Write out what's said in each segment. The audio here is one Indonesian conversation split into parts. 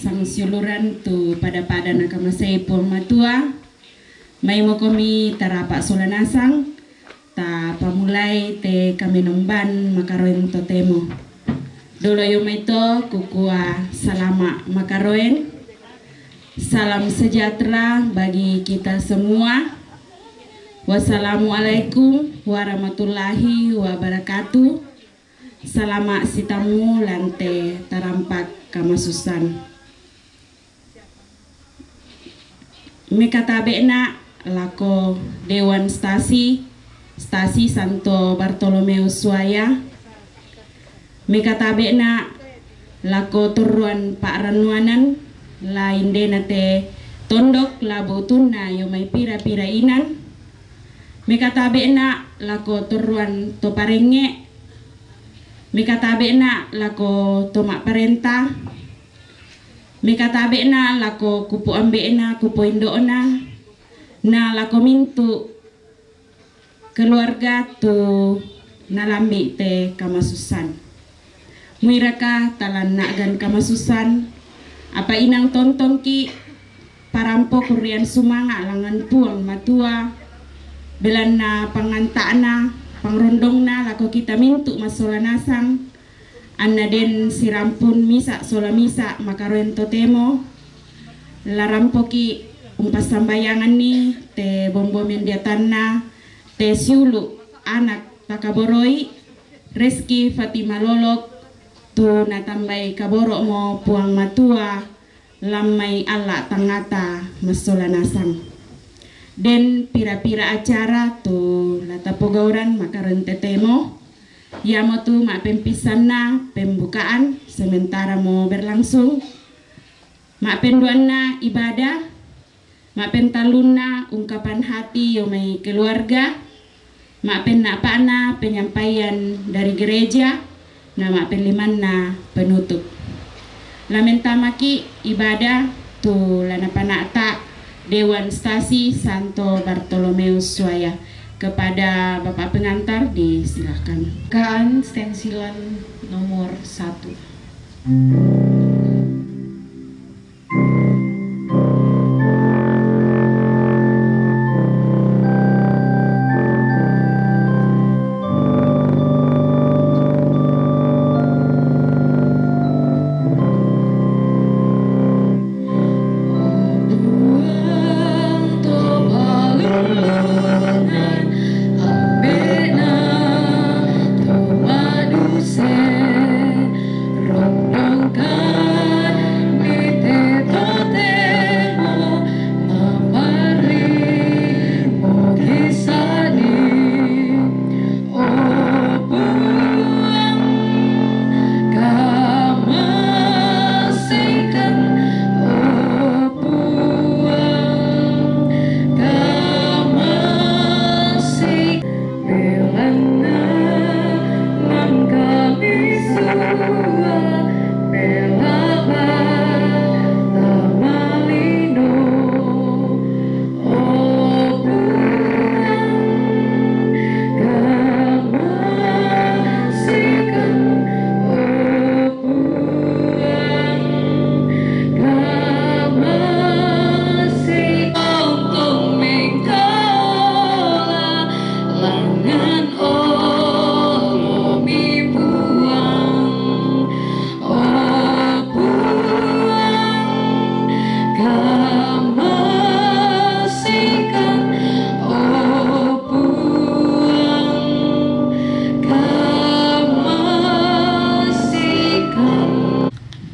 sang siuluran tu pada nakamasay puang matua. May mo kami tarapak solanasang ta pamulay te kami nomban makaroen totemo. Dolo yung ito kukua salama makaroen. Salam sejahtera bagi kita semua. Wassalamualaikum warahmatullahi wabarakatuh. Salamat sitamu lante tarampak kamasusan. Mekatabe na lako Dewan Stasi Santo Bartolomeo Suaya. Mekatabe na lako turuan Pak Ranuanan lain de nate tondok labo tuna yo may pira-pira inan. Mekatabe na lako turuan to parenge. Mekatabe na lako tomak parenta. Mekatabe na lako kupu ambe na kupu indo na lako mintu keluarga tu nalambi te kamasusan. Muiraka talan nagan kamasusan apa inang tonton ki parampo kurian sumanga langan puang matua belan na pangantaan na pangrondong na lako kita mintu masolanasang anna den sirampun misa sola misa makaroen totemo larampoki umpas sambayangan ni te bombo mendiatanna te siulu anak pakaboroi Reski Fatima Lolok tu natambay kaboro mo puang matua lamay ala tangata masolanasang. Den pira-pira acara tu lata pogauran makaroen tetemo yamo tu pempisan na pembukaan sementara mau berlangsung penduan na ibadah pentalun na ungkapan hati yo may keluarga penapana penyampaian dari gereja na penliman na penutup lamentamaki ibadah tu lanapanata Dewan Stasi Santo Bartolomeo Suaya. Kepada Bapak pengantar disilahkan. Kaan stensilan nomor 1.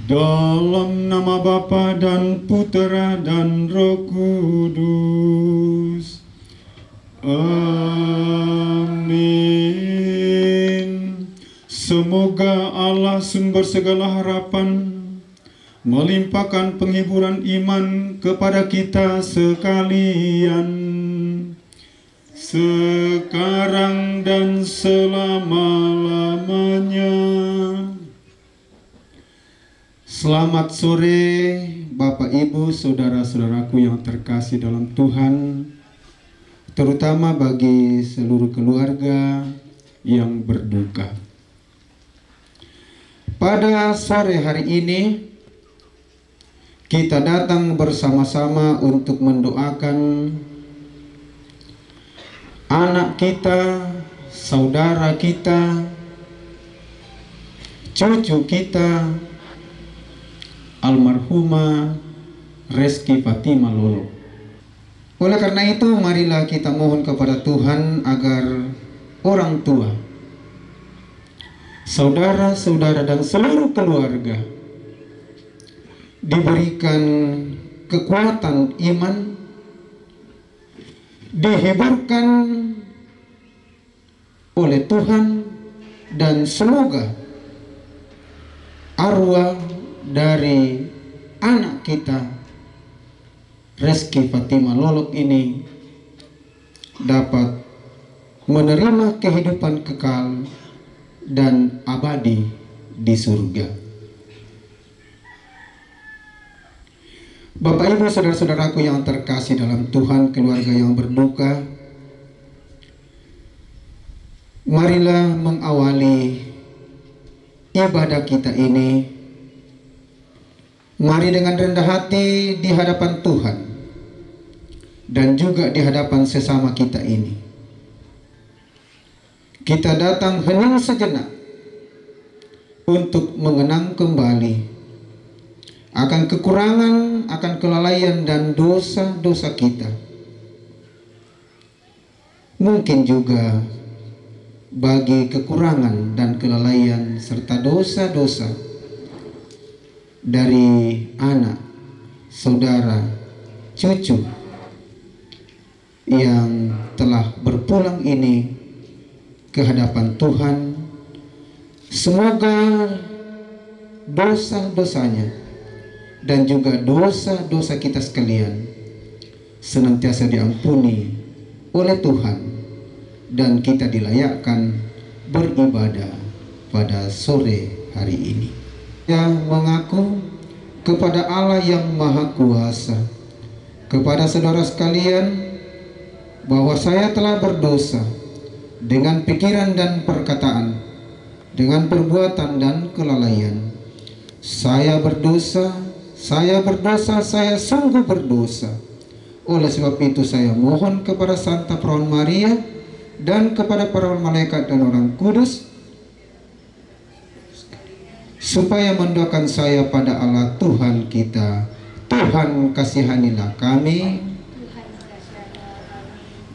Dalam nama Bapa dan Putera dan Roh Kudus. Amin. Semoga Allah sumber segala harapan melimpahkan penghiburan iman kepada kita sekalian, sekarang dan selama-lamanya. Selamat sore Bapak Ibu Saudara-saudaraku yang terkasih dalam Tuhan, terutama bagi seluruh keluarga yang berduka. Pada sore hari ini kita datang bersama-sama untuk mendoakan anak kita, saudara kita, cucu kita, almarhumah Reski Fatima Lolo. Oleh karena itu, marilah kita mohon kepada Tuhan agar orang tua, saudara-saudara dan seluruh keluarga diberikan kekuatan iman, dihiburkan oleh Tuhan, dan semoga arwah dari anak kita Reski Fatima Lolo ini dapat menerima kehidupan kekal dan abadi di surga. Bapak Ibu saudara-saudaraku yang terkasih dalam Tuhan, keluarga yang berduka, marilah mengawali ibadah kita ini. Mari dengan rendah hati di hadapan Tuhan dan juga di hadapan sesama kita ini. Kita datang hening sejenak untuk mengenang kembali akan kekurangan, akan kelalaian dan dosa-dosa kita. Mungkin juga bagi kekurangan dan kelalaian serta dosa-dosa dari anak, saudara, cucu yang telah berpulang ini ke hadapan Tuhan. Semoga dosa-dosanya dan juga dosa-dosa kita sekalian senantiasa diampuni oleh Tuhan dan kita dilayakkan beribadah pada sore hari ini. Yang mengaku kepada Allah yang Maha Kuasa, kepada saudara sekalian, bahwa saya telah berdosa dengan pikiran dan perkataan, dengan perbuatan dan kelalaian. Saya berdosa, saya sungguh berdosa. Oleh sebab itu saya mohon kepada Santa Perawan Maria dan kepada para malaikat dan orang kudus supaya mendoakan saya pada Allah Tuhan kita. Tuhan kasihanilah kami,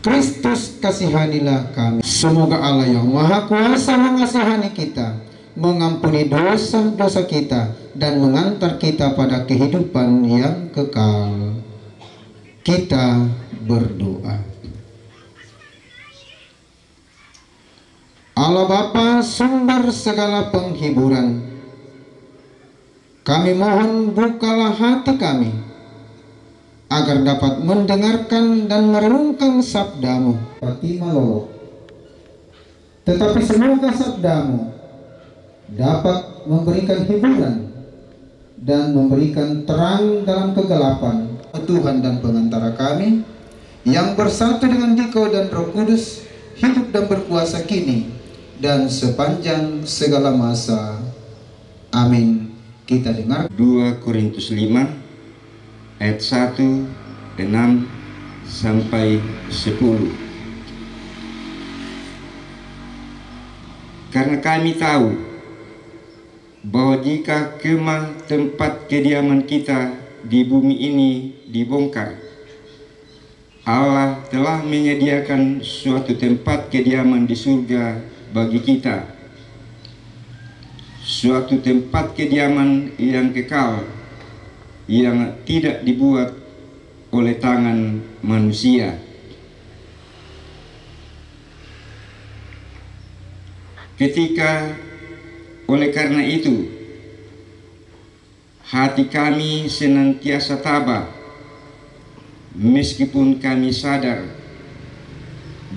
Kristus kasihanilah kami. Semoga Allah yang Maha Kuasa mengasihani kita, mengampuni dosa-dosa kita, dan mengantar kita pada kehidupan yang kekal. Kita berdoa. Allah Bapa, sumber segala penghiburan, kami mohon bukalah hati kami agar dapat mendengarkan dan merenungkan sabdamu Fatima Lolo. Tetapi semoga sabdamu dapat memberikan hiburan dan memberikan terang dalam kegelapan. Tuhan dan pengantara kami yang bersatu dengan Dikau dan Roh Kudus, hidup dan berkuasa kini dan sepanjang segala masa. Amin. Kita dengar 2 Korintus 5 ayat 1, 6 sampai 10. Karena kami tahu bahwa jika kemah tempat kediaman kita di bumi ini dibongkar, Allah telah menyediakan suatu tempat kediaman di surga bagi kita, suatu tempat kediaman yang kekal, yang tidak dibuat oleh tangan manusia. Oleh karena itu, hati kami senantiasa tabah, meskipun kami sadar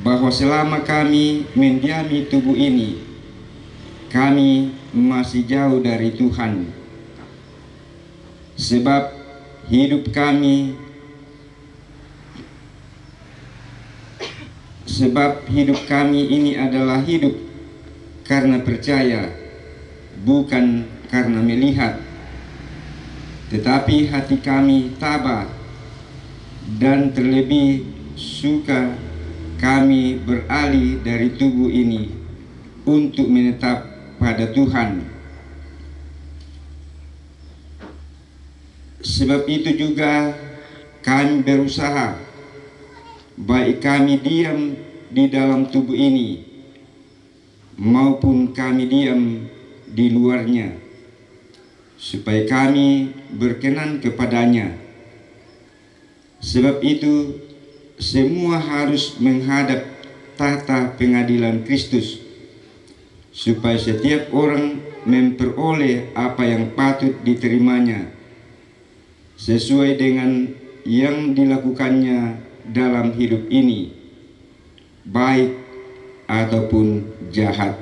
bahwa selama kami mendiami tubuh ini, kami masih jauh dari Tuhan. Sebab hidup kami ini adalah hidup karena percaya, bukan karena melihat. tetapi hati kami tabah dan terlebih suka kami beralih dari tubuh ini untuk menetap pada Tuhan. Sebab itu juga kami berusaha, baik kami diam di dalam tubuh ini maupun kami diam di luarnya, supaya kami berkenan kepadanya. Sebab itu semua harus menghadap tahta pengadilan Kristus, supaya setiap orang memperoleh apa yang patut diterimanya sesuai dengan yang dilakukannya dalam hidup ini, baik ataupun jahat.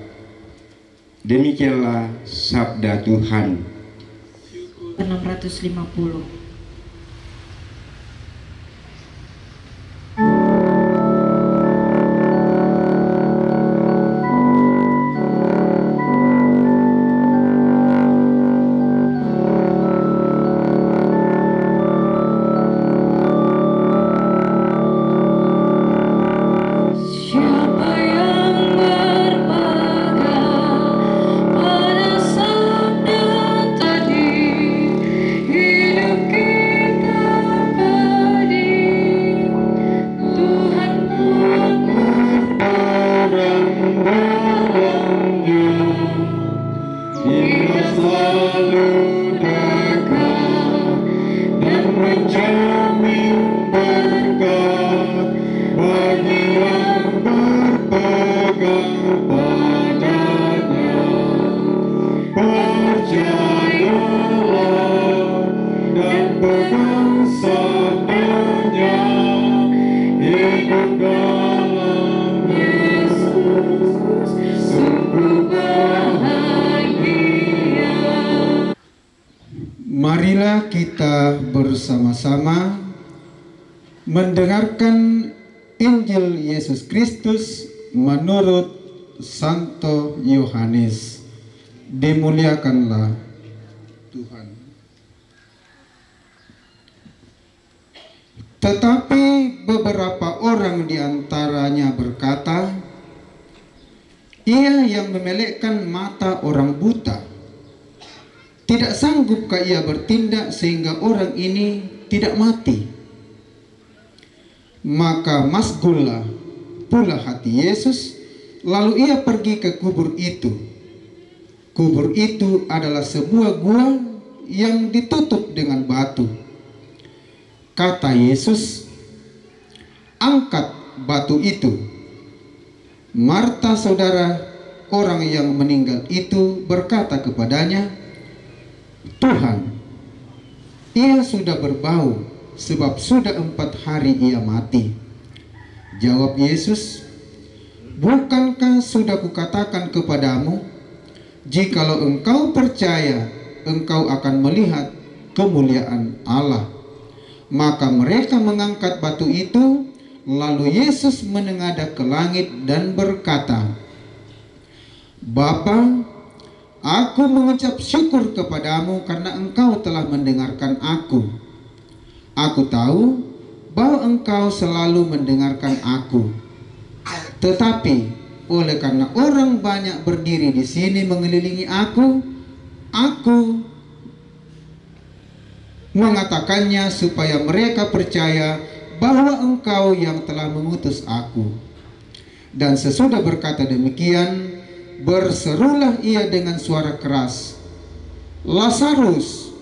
Demikianlah sabda Tuhan. 650. Marilah kita bersama-sama mendengarkan Injil Yesus Kristus menurut Santo Yohanes. Dimuliakanlah Tuhan. Tetapi beberapa orang di antaranya berkata, "Ia yang memelekkan mata orang buta. Tidak sanggupkah ia bertindak sehingga orang ini tidak mati?" Maka masgullah pula hati Yesus, lalu ia pergi ke kubur itu. Kubur itu adalah sebuah gua yang ditutup dengan batu. Kata Yesus, "Angkat batu itu." Marta, saudara orang yang meninggal itu, berkata kepadanya, "Tuhan, ia sudah berbau, sebab sudah 4 hari ia mati." Jawab Yesus, "Bukankah sudah kukatakan kepadamu, jikalau engkau percaya, engkau akan melihat kemuliaan Allah?" Maka mereka mengangkat batu itu, lalu Yesus menengadah ke langit dan berkata, "Bapa, aku mengucap syukur kepadamu karena engkau telah mendengarkan aku. Aku tahu bahwa engkau selalu mendengarkan aku. Tetapi oleh karena orang banyak berdiri di sini mengelilingi aku mengatakannya supaya mereka percaya bahwa engkau yang telah mengutus aku." Dan sesudah berkata demikian, berserulah ia dengan suara keras, "Lazarus."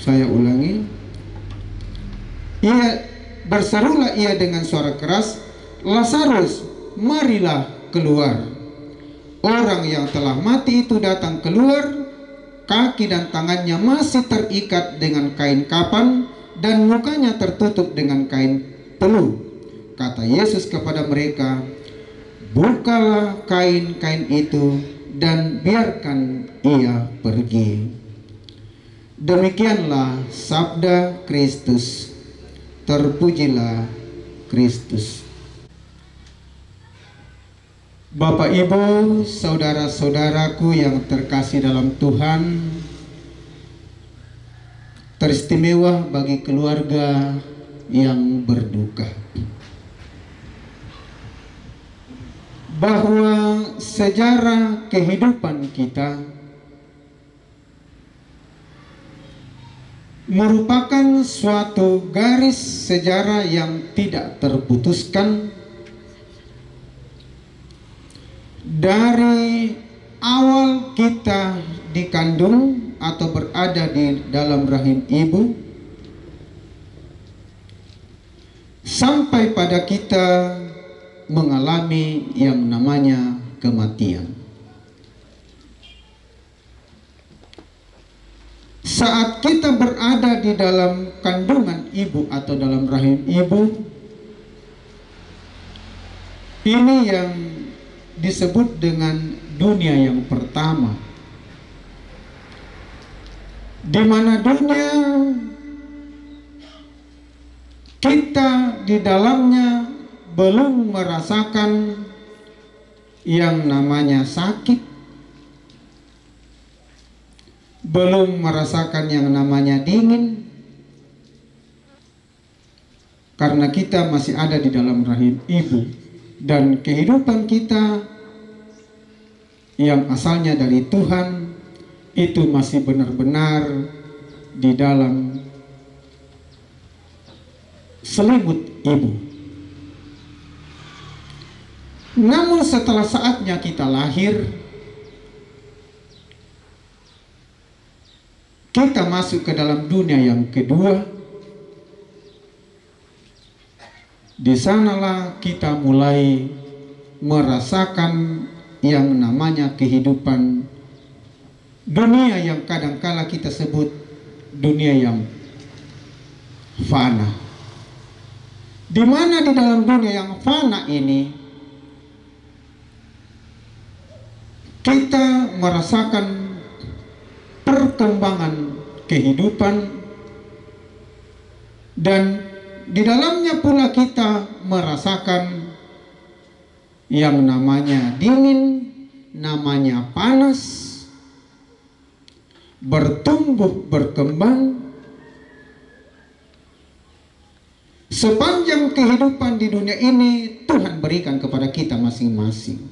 Saya ulangi. Berserulah ia dengan suara keras, "Lazarus, marilah keluar." Orang yang telah mati itu datang keluar. Kaki dan tangannya masih terikat dengan kain kapan dan mukanya tertutup dengan kain peluh. Kata Yesus kepada mereka, "Bukalah kain-kain itu dan biarkan ia pergi." Demikianlah sabda Kristus. Terpujilah Kristus. Bapak, Ibu, saudara-saudaraku yang terkasih dalam Tuhan, teristimewa bagi keluarga yang berduka bahwa sejarah kehidupan kita merupakan suatu garis sejarah yang tidak terputuskan dari awal kita dikandung atau berada di dalam rahim ibu sampai pada kita mengalami yang namanya kematian. Saat kita berada di dalam kandungan ibu atau dalam rahim ibu, ini yang disebut dengan dunia yang pertama, di mana dunia kita di dalamnya belum merasakan yang namanya sakit, belum merasakan yang namanya dingin, karena kita masih ada di dalam rahim ibu, dan kehidupan kita yang asalnya dari Tuhan itu masih benar-benar di dalam selimut ibu. Namun setelah saatnya kita lahir, kita masuk ke dalam dunia yang kedua. Di sanalah kita mulai merasakan yang namanya kehidupan dunia yang kadangkala kita sebut dunia yang fana. Di mana di dalam dunia yang fana ini kita merasakan perkembangan kehidupan, dan di dalamnya pula kita merasakan yang namanya dingin, namanya panas, bertumbuh, berkembang. Sepanjang kehidupan di dunia ini Tuhan berikan kepada kita masing-masing.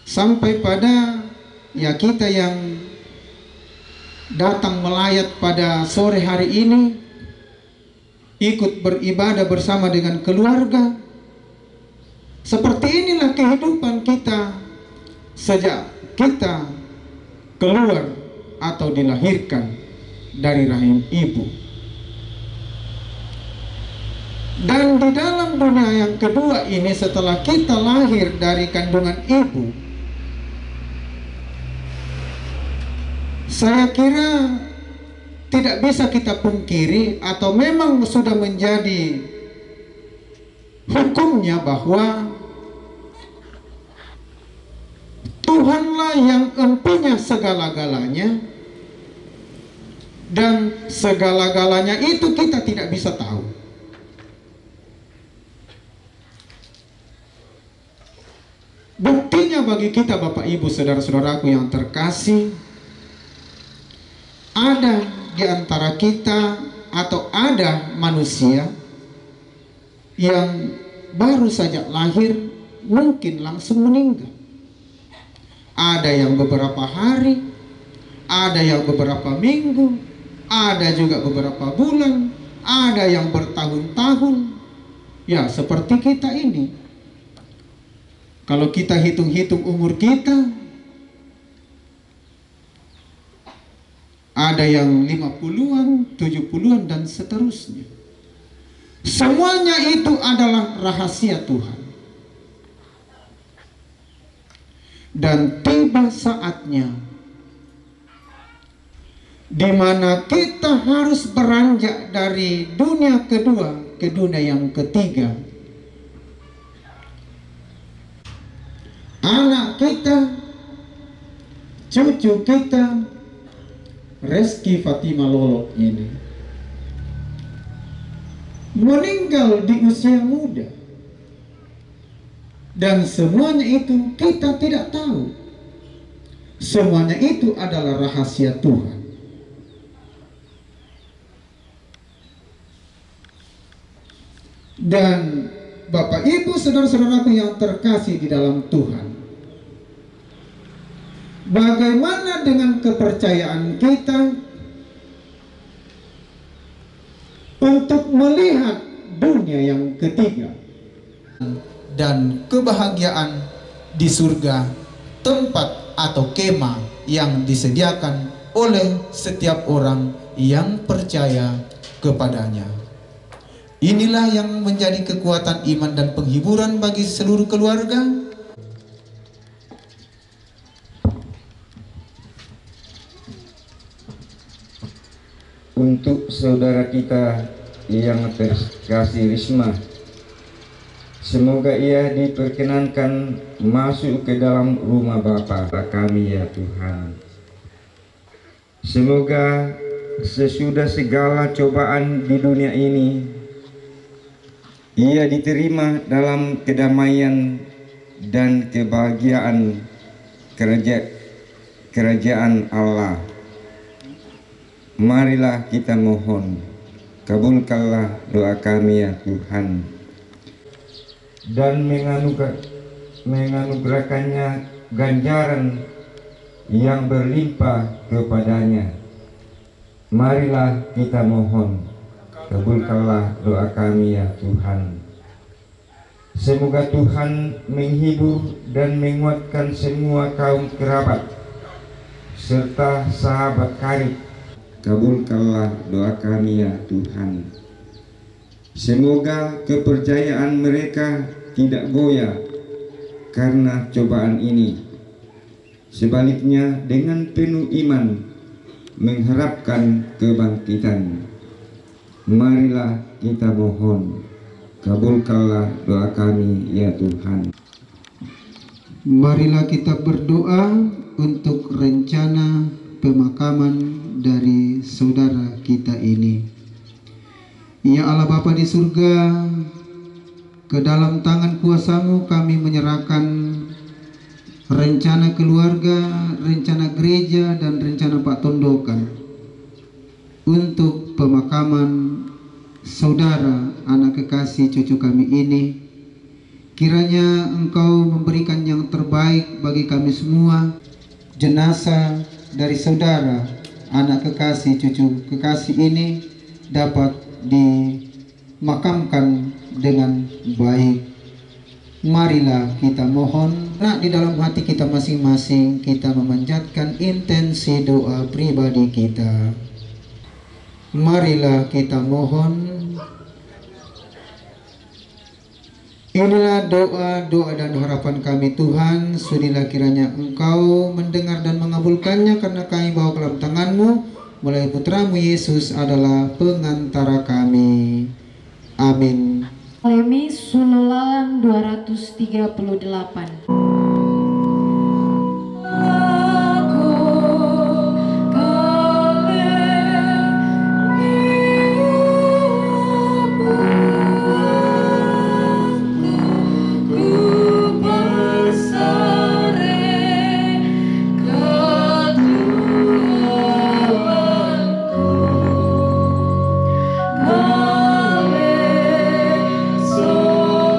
Sampai pada ya kita yang datang melayat pada sore hari ini, ikut beribadah bersama dengan keluarga. Seperti inilah kehidupan kita sejak kita keluar atau dilahirkan dari rahim ibu. Dan di dalam dunia yang kedua ini, setelah kita lahir dari kandungan ibu, saya kira tidak bisa kita pungkiri atau memang sudah menjadi hukumnya bahwa Tuhanlah yang empunya segala-galanya, dan segala-galanya itu kita tidak bisa tahu. Buktinya bagi kita, Bapak Ibu, saudara-saudaraku yang terkasih, ada di antara kita atau ada manusia yang baru saja lahir mungkin langsung meninggal. Ada yang beberapa hari, ada yang beberapa minggu, ada juga beberapa bulan, ada yang bertahun-tahun. Ya, seperti kita ini. Kalau kita hitung-hitung umur kita, ada yang 50-an, 70-an, dan seterusnya. Semuanya itu adalah rahasia Tuhan. Dan tiba saatnya di mana kita harus beranjak dari dunia kedua ke dunia yang ketiga. Anak kita, cucu kita, Reski Fatima Lolo ini meninggal di usia muda. Dan semuanya itu kita tidak tahu. Semuanya itu adalah rahasia Tuhan. Dan Bapak Ibu saudara-saudaraku yang terkasih di dalam Tuhan, bagaimana dengan kepercayaan kita untuk melihat dunia yang ketiga dan kebahagiaan di surga, tempat atau kemah yang disediakan oleh setiap orang yang percaya kepadanya. Inilah yang menjadi kekuatan iman dan penghiburan bagi seluruh keluarga. Untuk saudara kita yang terkasih Risma, semoga ia diperkenankan masuk ke dalam rumah Bapa kami ya Tuhan. Semoga sesudah segala cobaan di dunia ini, ia diterima dalam kedamaian dan kebahagiaan kerajaan Allah. Marilah kita mohon, kabulkanlah doa kami ya Tuhan, dan menganugerahkannya ganjaran yang berlimpah kepadanya. Marilah kita mohon, kabulkanlah doa kami ya Tuhan. Semoga Tuhan menghibur dan menguatkan semua kaum kerabat serta sahabat karib. Kabulkanlah doa kami ya Tuhan. Semoga kepercayaan mereka tidak goyah karena cobaan ini. Sebaliknya dengan penuh iman mengharapkan kebangkitan. Marilah kita mohon, kabulkanlah doa kami ya Tuhan. Marilah kita berdoa untuk rencana pemakaman dari saudara kita ini. Ya Allah Bapa di surga, ke dalam tangan kuasa-Mu kami menyerahkan rencana keluarga, rencana gereja, dan rencana Pak Tondokan untuk pemakaman saudara anak kekasih cucu kami ini. Kiranya Engkau memberikan yang terbaik bagi kami semua. Jenazah dari saudara anak kekasih cucu kekasih ini dapat dimakamkan dengan baik. Marilah kita mohon, nah di dalam hati kita masing-masing kita memanjatkan intensi doa pribadi kita. Marilah kita mohon. Inilah doa dan harapan kami Tuhan. Sudilah kiranya Engkau mendengar dan mengabulkannya, karena kami bawa ke dalam tangan-Mu. Melalui Putra-Mu Yesus adalah pengantara kami. Amin. Lemi Sunolan 238. Sola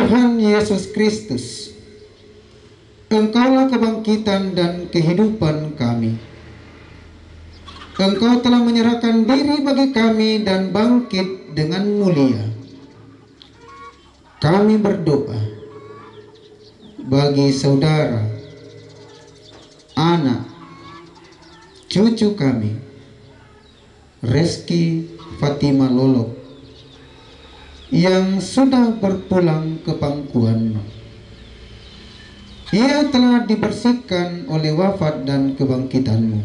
Tuhan Yesus Kristus, Engkaulah kebangkitan dan kehidupan kami. Engkau telah menyerahkan diri bagi kami dan bangkit dengan mulia. Kami berdoa bagi saudara, anak, cucu kami, Reski Fatima Lolok, yang sudah berpulang ke pangkuan. Ia telah dibersihkan oleh wafat dan kebangkitan-Mu.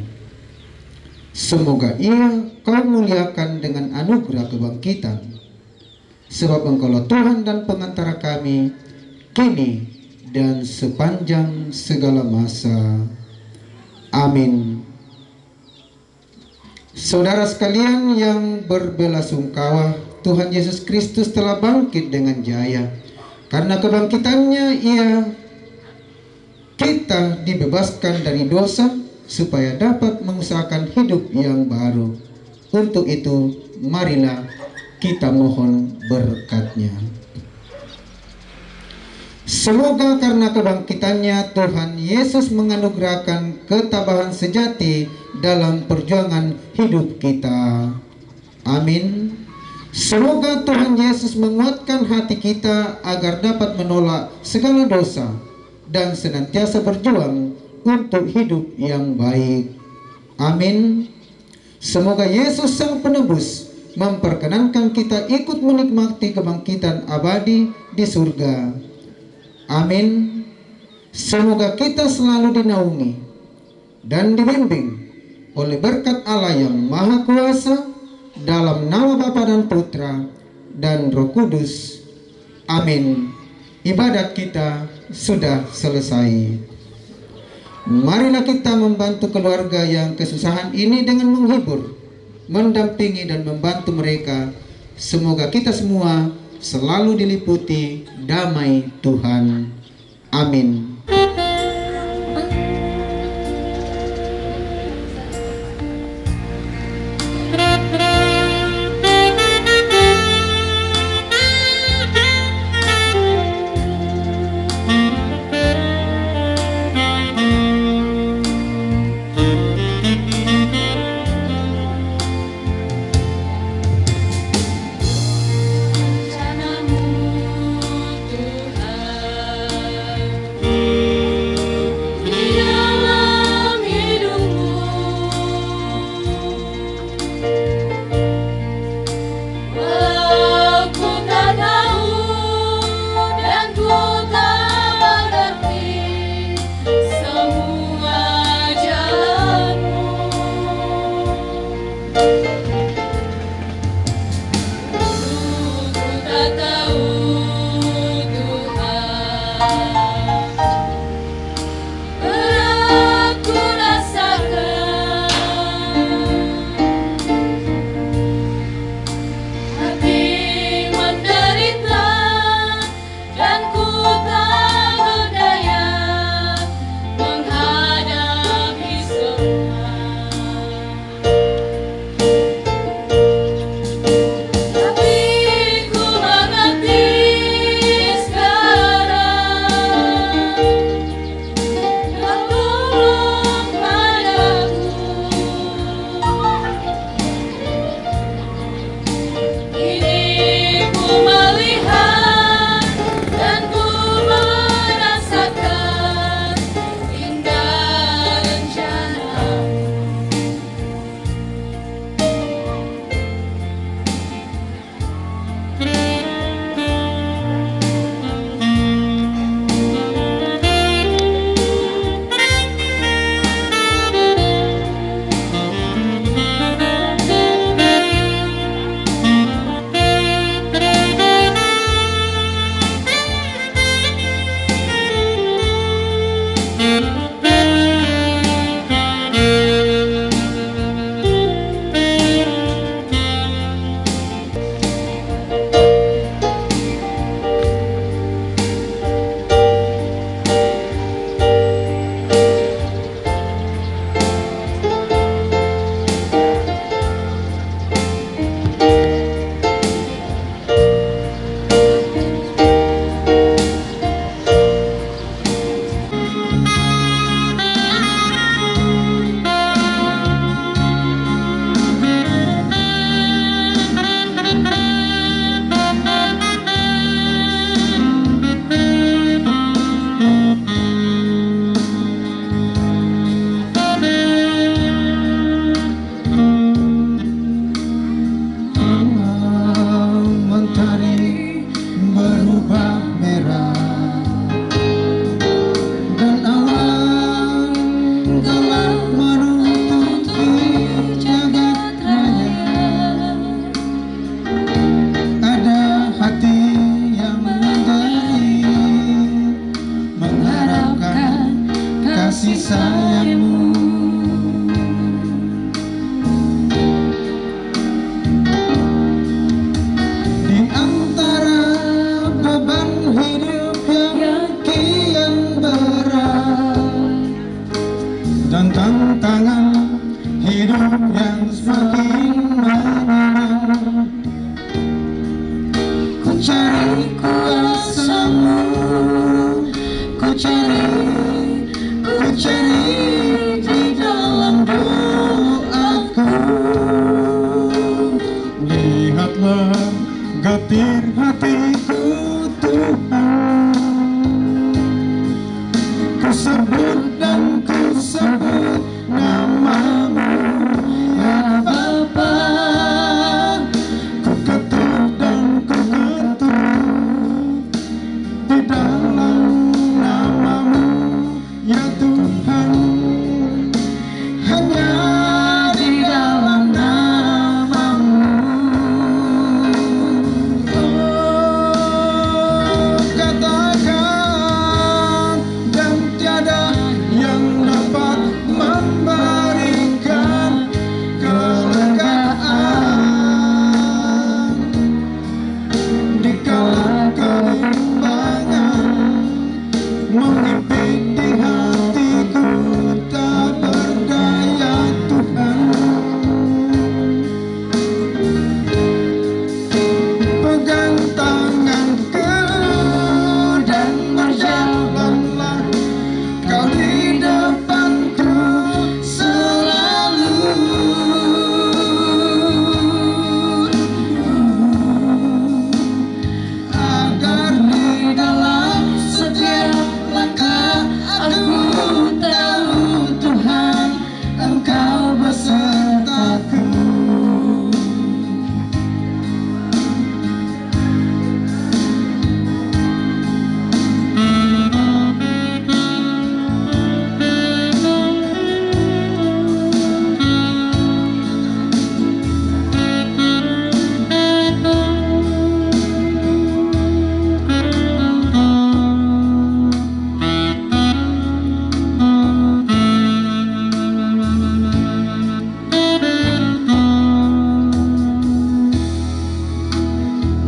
Semoga ia Kau muliakan dengan anugerah kebangkitan, sebab Engkaulah Tuhan dan pengantara kami, kini dan sepanjang segala masa. Amin. Saudara sekalian yang berbelasungkawa, Tuhan Yesus Kristus telah bangkit dengan jaya. Karena kebangkitannya kita dibebaskan dari dosa, supaya dapat mengusahakan hidup yang baru. Untuk itu, marilah kita mohon berkat-Nya. Semoga karena kebangkitannya Tuhan Yesus menganugerahkan ketabahan sejati dalam perjuangan hidup kita. Amin. Semoga Tuhan Yesus menguatkan hati kita agar dapat menolak segala dosa dan senantiasa berjuang untuk hidup yang baik. Amin. Semoga Yesus Sang Penebus memperkenankan kita ikut menikmati kebangkitan abadi di surga. Amin. Semoga kita selalu dinaungi dan dibimbing oleh berkat Allah yang Maha Kuasa, dalam nama Bapa dan Putra dan Roh Kudus. Amin. Ibadat kita sudah selesai. Marilah kita membantu keluarga yang kesusahan ini dengan menghibur, mendampingi dan membantu mereka. Semoga kita semua selalu diliputi damai Tuhan. Amin. cari di dalam doaku. Lihatlah getir hatiku Tuhan, ku sebut dan ku sebut namamu ya Bapa. Ku ketuk dan ku ketuk di dalam namamu ya Tuhan, hanya di dalam namamu. Oh, katakan dan tiada yang dapat memberikan kelegaan di kala kebimbangan, menghimpit di hatiku tak berdaya Tuhan. Pegang tanganku dan berjalanlah kau di depanku selalu, agar di dalam setiap langkah aku tahu Tuhan Engkau besertaku.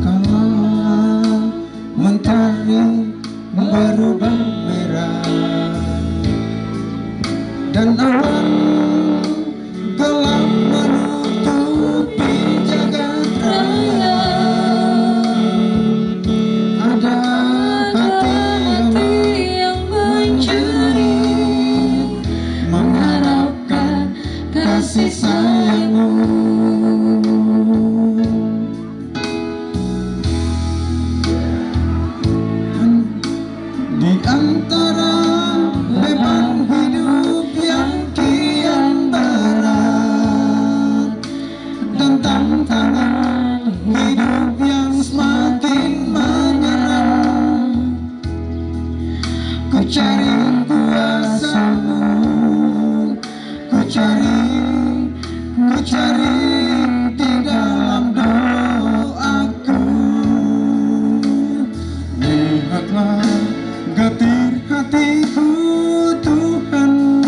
Kalau mentari berubah merah dan awan gelap menutupi jagat raya, ada hati yang menjerit mengharapkan kasih sayangmu. Di antara beban hidup yang kian berat dan tantangan hidup yang semakin menyerang, ku cari kuasa-Mu, ku cari di dalam doaku. Lihatlah getir hatiku Tuhan,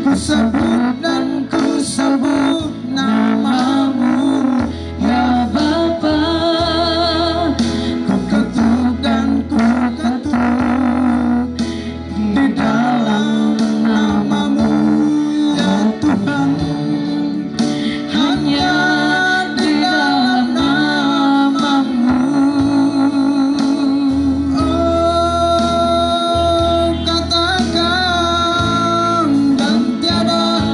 ku sebut dan ku sebut namamu ya Bapa. Ku ketuk dan ku ketuk di dalam namamu ya Tuhan, hanya di dalam namamu. Oh, katakan dan tiada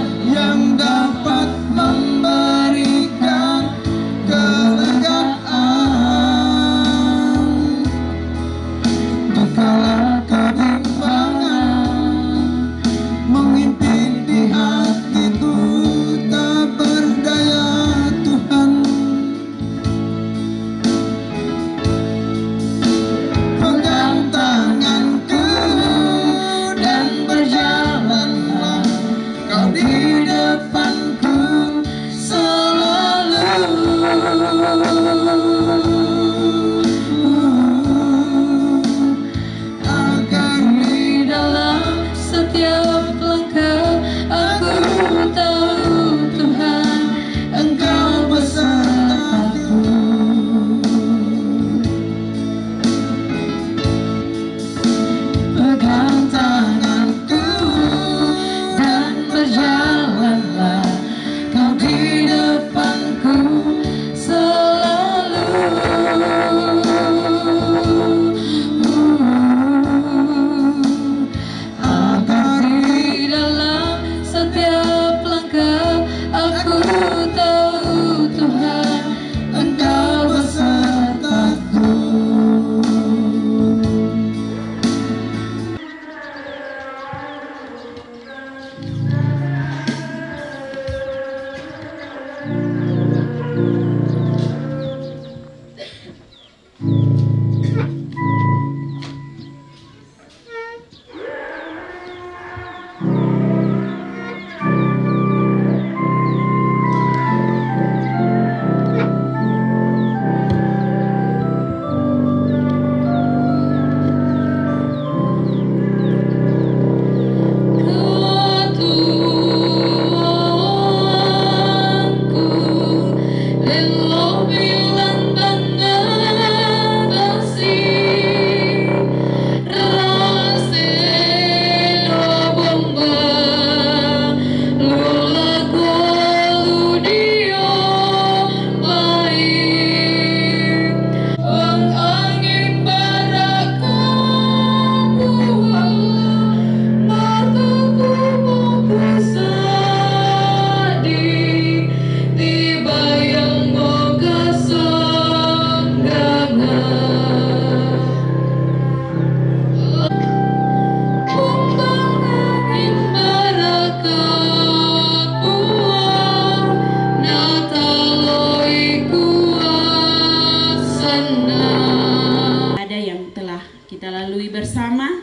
kita lalui bersama.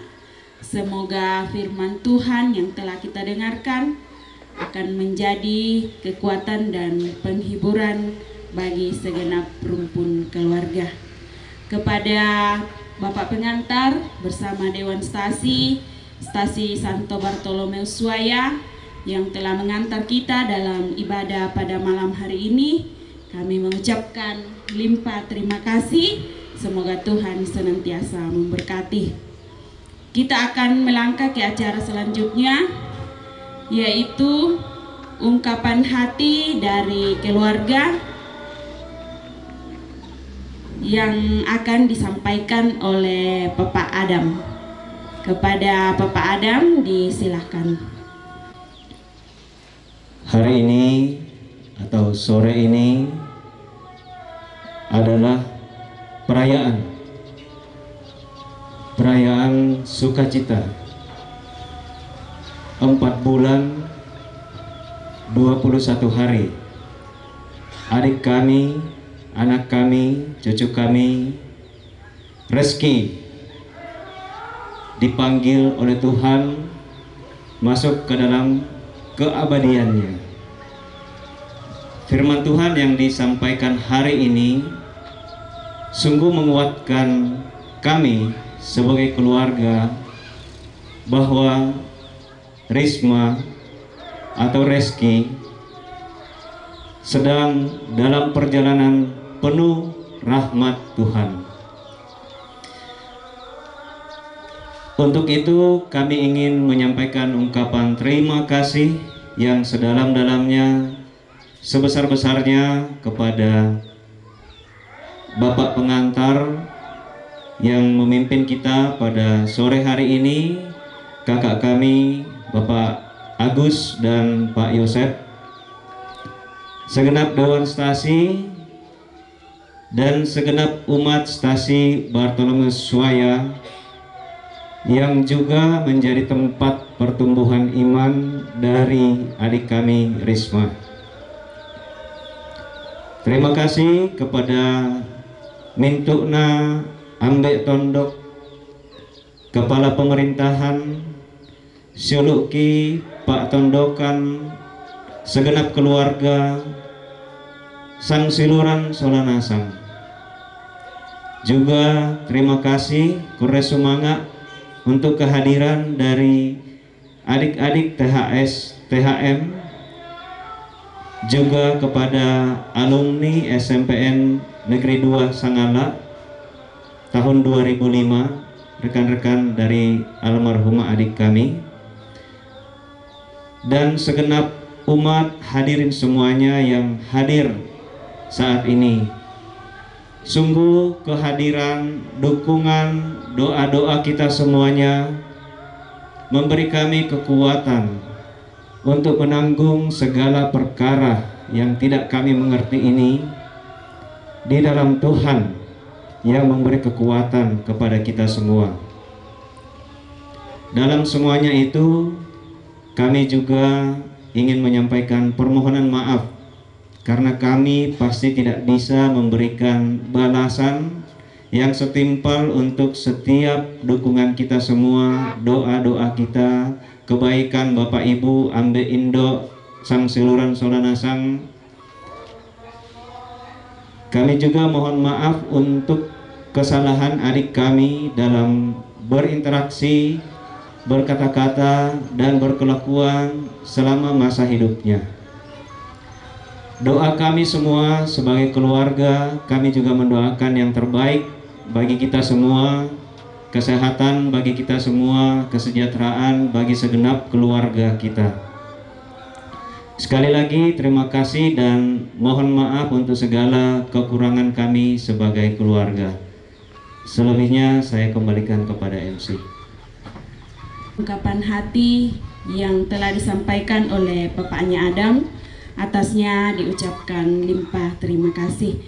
Semoga firman Tuhan yang telah kita dengarkan akan menjadi kekuatan dan penghiburan bagi segenap rumpun keluarga. Kepada Bapak pengantar bersama Dewan Stasi Santo Bartolomeus Suaya yang telah mengantar kita dalam ibadah pada malam hari ini, kami mengucapkan limpah terima kasih. Semoga Tuhan senantiasa memberkati. Kita akan melangkah ke acara selanjutnya, yaitu ungkapan hati dari keluarga yang akan disampaikan oleh Bapak Adam. Kepada Bapak Adam disilahkan. Hari ini atau sore ini adalah perayaan sukacita 4 bulan 21 hari adik kami, anak kami, cucu kami, Reski, dipanggil oleh Tuhan masuk ke dalam keabadiannya. Firman Tuhan yang disampaikan hari ini sungguh menguatkan kami sebagai keluarga bahwa Risma atau Reski sedang dalam perjalanan penuh rahmat Tuhan. Untuk itu kami ingin menyampaikan ungkapan terima kasih yang sedalam-dalamnya, sebesar-besarnya kepada Bapak pengantar yang memimpin kita pada sore hari ini, kakak kami Bapak Agus dan Pak Yosef, segenap Dewan Stasi dan segenap umat Stasi Bartolomeus Suaya yang juga menjadi tempat pertumbuhan iman dari adik kami Risma. Terima kasih kepada Mintukna Ambek Tondok, Kepala Pemerintahan, Syuluki, Pak Tondokan, segenap keluarga, Sang Siluran Solanasang. Juga terima kasih Kures Sumanga untuk kehadiran dari adik-adik THS, THM, juga kepada alumni SMPN Negeri 2 Sangala tahun 2005, rekan-rekan dari almarhumah adik kami, dan segenap umat hadirin semuanya yang hadir saat ini. Sungguh kehadiran, dukungan, doa-doa kita semuanya memberi kami kekuatan untuk menanggung segala perkara yang tidak kami mengerti ini di dalam Tuhan yang memberi kekuatan kepada kita semua. Dalam semuanya itu, kami juga ingin menyampaikan permohonan maaf karena kami pasti tidak bisa memberikan balasan yang setimpal untuk setiap dukungan kita semua, doa-doa kita, kebaikan Bapak Ibu, Ambe Indo, Sang Siluran Solanasang. Kami juga mohon maaf untuk kesalahan adik kami dalam berinteraksi, berkata-kata, dan berkelakuan selama masa hidupnya. Doa kami semua sebagai keluarga, kami juga mendoakan yang terbaik bagi kita semua, kesehatan bagi kita semua, kesejahteraan bagi segenap keluarga kita. Sekali lagi terima kasih dan mohon maaf untuk segala kekurangan kami sebagai keluarga. Selebihnya saya kembalikan kepada MC. Ungkapan hati yang telah disampaikan oleh bapaknya Adam, atasnya diucapkan limpah terima kasih.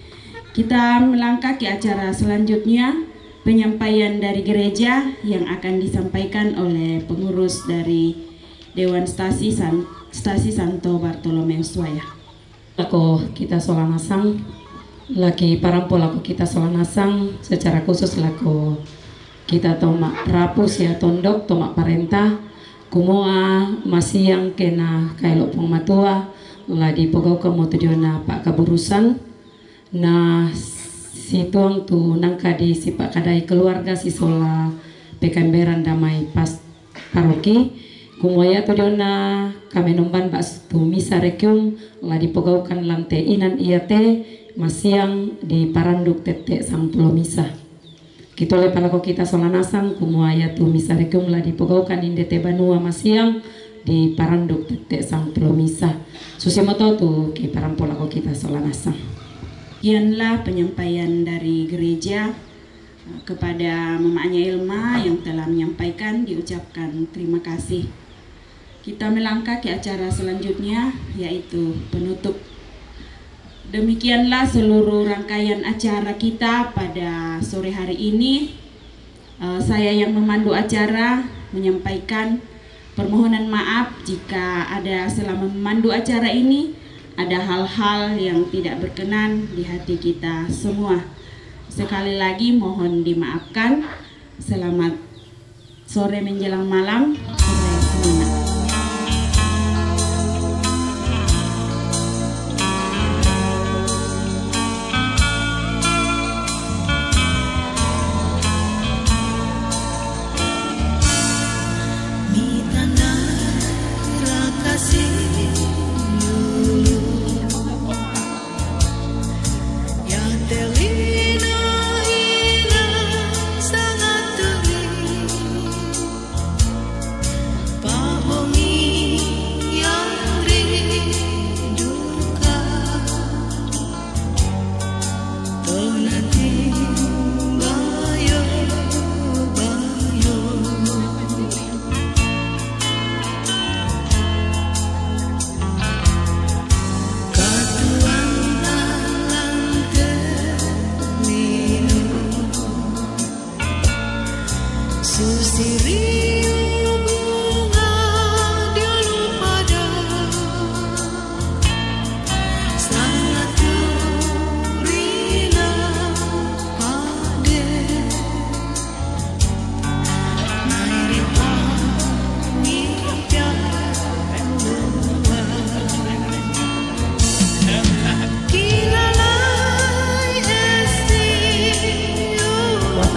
Kita melangkah ke acara selanjutnya, penyampaian dari gereja yang akan disampaikan oleh pengurus dari Dewan Stasi Santo Bartolomeus Suaya. Laku kita Solanasang, laki parampol laku kita Solanasang, secara khusus laku kita tomak rapus ya tondok tomak parentah kumua masih yang kena kailok pong matua lah dipogau ke motudiona Pak Kaburusan nah si tuang tu nangka di si Pak Kadai keluarga si sola pekemberan damai pas paroki kumaya tudiona kami nomban bas tu misa rekium lah dipogaukan lantai inan iate masiang di paranduk tete sang pulau misa kita le palako kita solanasang kumuaya tu misa rekium lah dipogaukan indete banua masiang di paranduk tete sang pulau misa susimoto tu ki parampolako kita solanasang. Sekianlah penyampaian dari gereja kepada Mamanya Ilma yang telah menyampaikan, diucapkan terima kasih. Kita melangkah ke acara selanjutnya yaitu penutup. Demikianlah seluruh rangkaian acara kita pada sore hari ini. Saya yang memandu acara menyampaikan permohonan maaf jika ada selama memandu acara ini ada hal-hal yang tidak berkenan di hati kita semua. Sekali lagi mohon dimaafkan. Selamat sore menjelang malam. Sore semangat.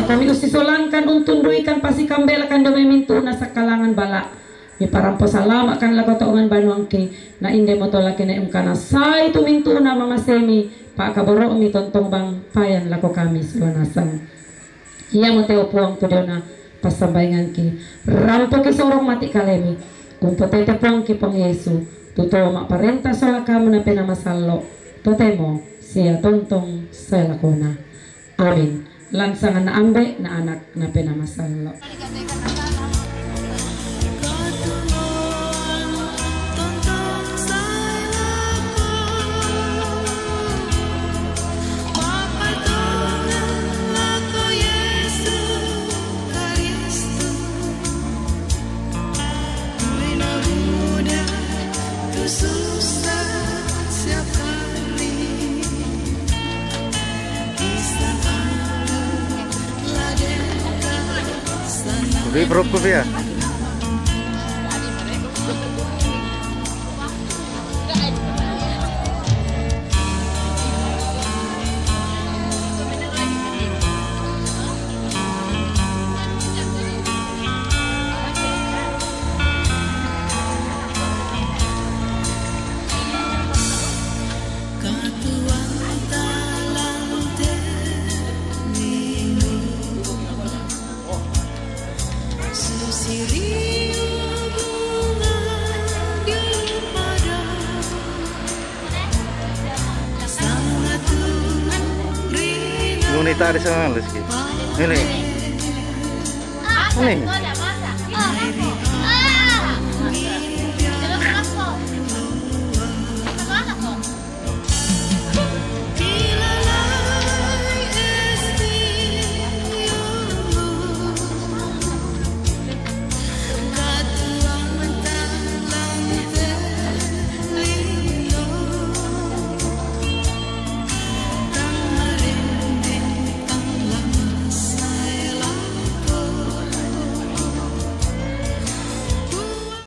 Kami usti solangkan untun duikan pasi kambel akan dome mintu nasa kalangan balak mi parampo salam akan lago taungan banuangke na inde motolake na imkana sai tu mintu na mama semi Pak Kaboro mi tontong bang payan lago kami sulanasang iya moteo puang tu dona pasambaingan ki rampo ki sorong mati kalemi kumpotete puang ki pang Yesu tuto mak parenta sola kamu na pena masallo totemo sia tontong saya lakona amin. Lansangan na ambe na anak na penamasalo. Beri perokok ya. Ngunita di sana Rizky. Ini. Ini.